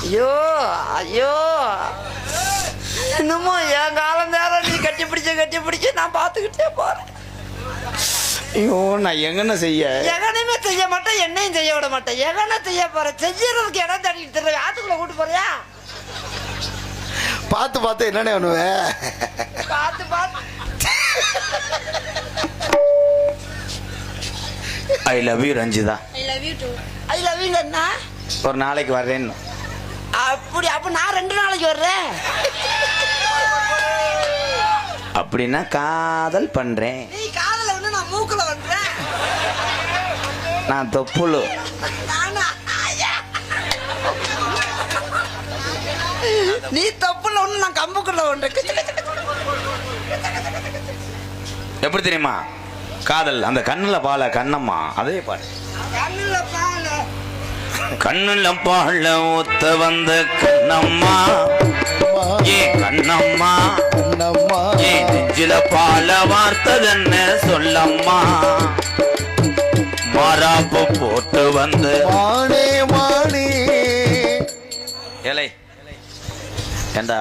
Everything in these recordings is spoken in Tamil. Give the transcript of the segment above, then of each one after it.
ஐயோ ஐயோ, இன்னமும் என் காலம் நேரம் நீ கட்டி பிடிச்சு நான் பார்த்துக்கிட்டே போறேன். ஐயோ நான் எங்கன்னு செய்ய? எகனையுமே செய்ய மாட்டேன், என்னையும் செய்ய விட மாட்டேன். எகனை செய்ய போறேன், செய்யறதுக்கு இடம் தட்டிட்டு தருவேன். ஆத்துக்குள்ள கூட்டு போறியா? பார்த்து பார்த்து என்னென்ன பண்ணுவேன்? பார்த்து பார்த்து. I love you Ranjitha. I love you too. I love you என்ன? ஒரு நாளைக்கு வர்றேன்னு. அப்ப நான் 2 நாளைக்கு வர்றேன். அப்படின்னா காதல் பண்றேன். நீ காதல வந்து நான் மூக்குல வந்தேன். நான் தொப்புளு. நீ தப்புல ஒண்ணு, நான் கம்புக்குள்ள ஒன்று. எப்படி தெரியுமா? காதல் அந்த கண்ணுல பால கண்ணம்மா அதே பாடு. கண்ணுல பால ஊத்த வந்த கண்ணம்மா, ஏ கண்ணம்மா, ஏ நெஞ்சில பால வார்த்ததென்ன சொல்லம்மா, மாறாப்பு போட்டு வந்து மானே மானே. ஏலை ஏண்டா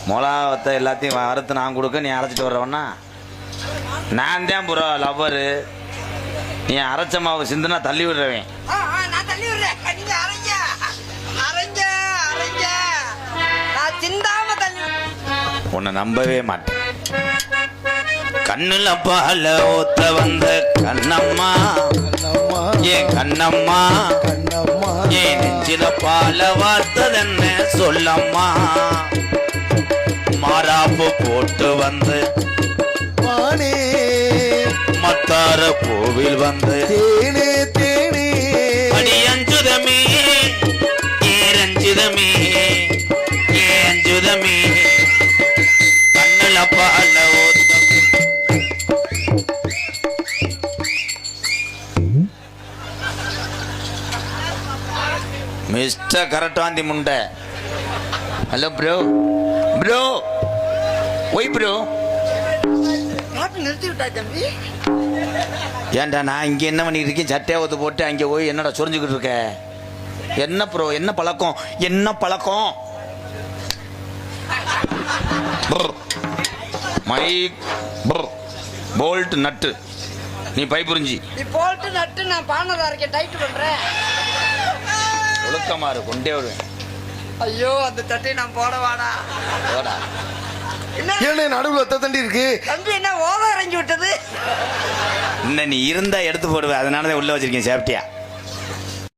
மொளாவத்தை எல்லாத்தையும் அறுத்து நான் கொடுக்க நீ அரைச்சிட்டு வர்றவன்னா? நான் தான் புறா லவ்வரு. நீ அரைச்ச மாவு சிந்துனா தள்ளி விடுறவேன். உன்னை நம்பவே மாட்டேன். கண்ணுல பால ஊத்த வந்த கண்ணம்மா, ஏ கண்ணம்மா, ஏ நெஞ்சில பால வார்த்ததென்ன சொல்லம்மா, மாறாப்பு போட்டு வந்து மத்தார கோவில் வந்து தேனே தேனே அடி அஞ்சுதமே, ஏ ரஞ்சிதமே, ஏ அஞ்சுதமே, கண்ணுல பால ஊத்த. மிஸ்டர் கரட்டாந்தி முண்டை. Hello bro. Bro why bro. நிறுத்தி விட்டா தம்பி. ஏன்டா நான் இங்க என்ன பண்ணிட்டு இருக்கேன்? சட்டையை ஊத்து போட்டு அங்கே போய் என்னடா சொரிஞ்சுக்கிட்டு இருக்க? என்ன ப்ரோ, என்ன பழக்கம், என்ன பழக்கம்? மைக் போல்ட் நட்டு நீ பை புரிஞ்சி. நீ போல்ட் நட்டு நான் பானதா இருக்கேன், டைட் பண்றேன். ஒழுக்கமாறு கொண்டே வருவேன். ஐயோ அந்த தட்டை நான் போடவாடா. போடா. என்ன நடுவுல தண்டி இருக்கு? தம்பி என்ன ஓவர் இறங்கி விட்டது? இன்னும் நீ இருந்தா எடுத்து போடுவேன், அதனாலதான் உள்ள வச்சிருக்கேன் சேஃப்டியா.